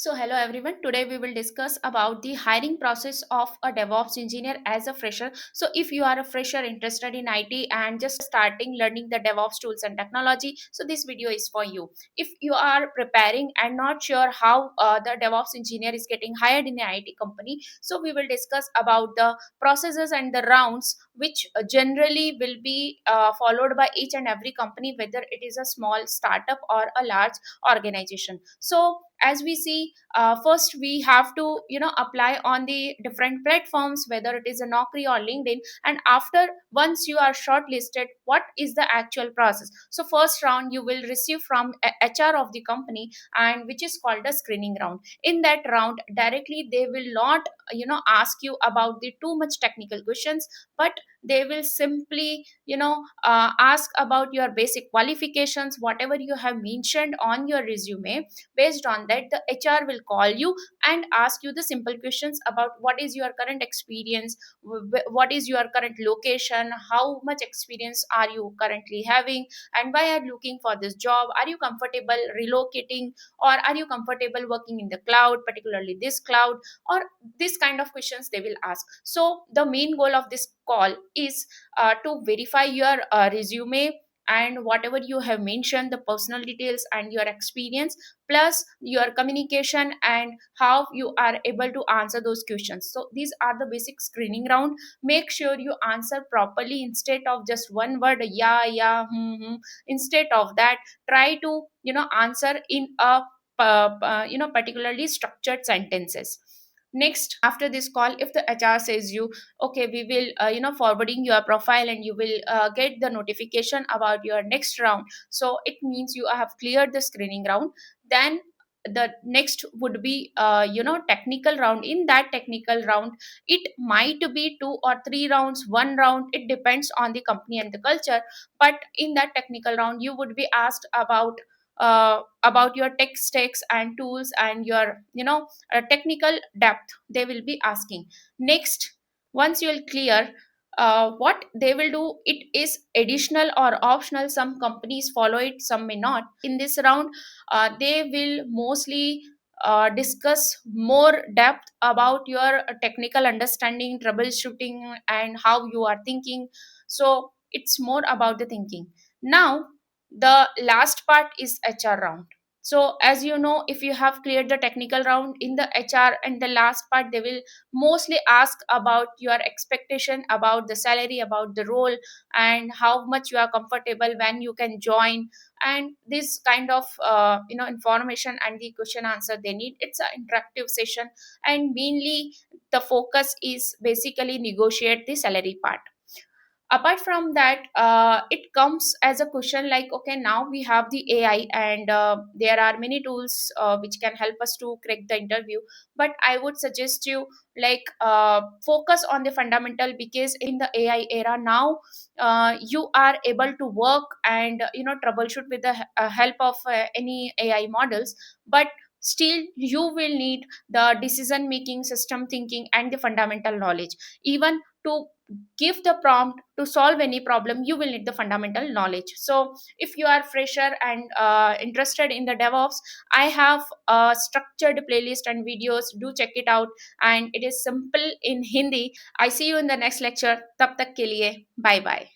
So, hello everyone. Today we will discuss about the hiring process of a DevOps engineer as a fresher. So, if you are a fresher interested in IT and just starting learning the DevOps tools and technology, so this video is for you. If you are preparing and not sure how the DevOps engineer is getting hired in an IT company, so we will discuss about the processes and the rounds which generally will be followed by each and every company, whether it is a small startup or a large organization. So as we see, first we have to apply on the different platforms, whether it is a Naukri or LinkedIn. And after, once you are shortlisted, what is the actual process? So first round you will receive from HR of the company, and which is called a screening round. In that round directly they will not ask you about the too much technical questions, but they will simply ask about your basic qualifications, whatever you have mentioned on your resume. Based on that, the HR will call you and ask you the simple questions about what is your current experience, what is your current location, how much experience are you currently having, and why are you looking for this job, are you comfortable relocating, or are you comfortable working in the cloud, particularly this cloud, or this kind of questions they will ask. So the main goal of this call is to verify your resume and whatever you have mentioned, the personal details and your experience, plus your communication and how you are able to answer those questions. So these are the basic screening round. Make sure you answer properly instead of just one word, yeah, yeah, instead of that, try to answer in a particularly structured sentences. Next, after this call, if the HR says you, okay, we will forwarding your profile and you will get the notification about your next round, so it means you have cleared the screening round. Then the next would be technical round. In that technical round, it might be two or three rounds, one round, it depends on the company and the culture. But in that technical round you would be asked about your tech stacks and tools and your technical depth they will be asking. Next, once you will clear, what they will do, it is additional or optional, some companies follow it, some may not. In this round, they will mostly discuss more depth about your technical understanding, troubleshooting, and how you are thinking. So it's more about the thinking. Now the last part is HR round. So as you know, if you have cleared the technical round, in the HR and the last part they will mostly ask about your expectation, about the salary, about the role, and how much you are comfortable when you can join, and this kind of information and the question answer they need. It's an interactive session, and mainly the focus is basically negotiate the salary part. Apart from that, it comes as a question like, okay, now we have the AI, and there are many tools which can help us to crack the interview. But I would suggest you, like, focus on the fundamental, because in the AI era now, you are able to work and troubleshoot with the help of any AI models. But still you will need the decision making, system thinking, and the fundamental knowledge. Even to give the prompt to solve any problem, you will need the fundamental knowledge. So if you are fresher and interested in the DevOps, I have a structured playlist and videos, do check it out. And it is simple in Hindi. I see you in the next lecture. Tab tak ke liye, bye bye.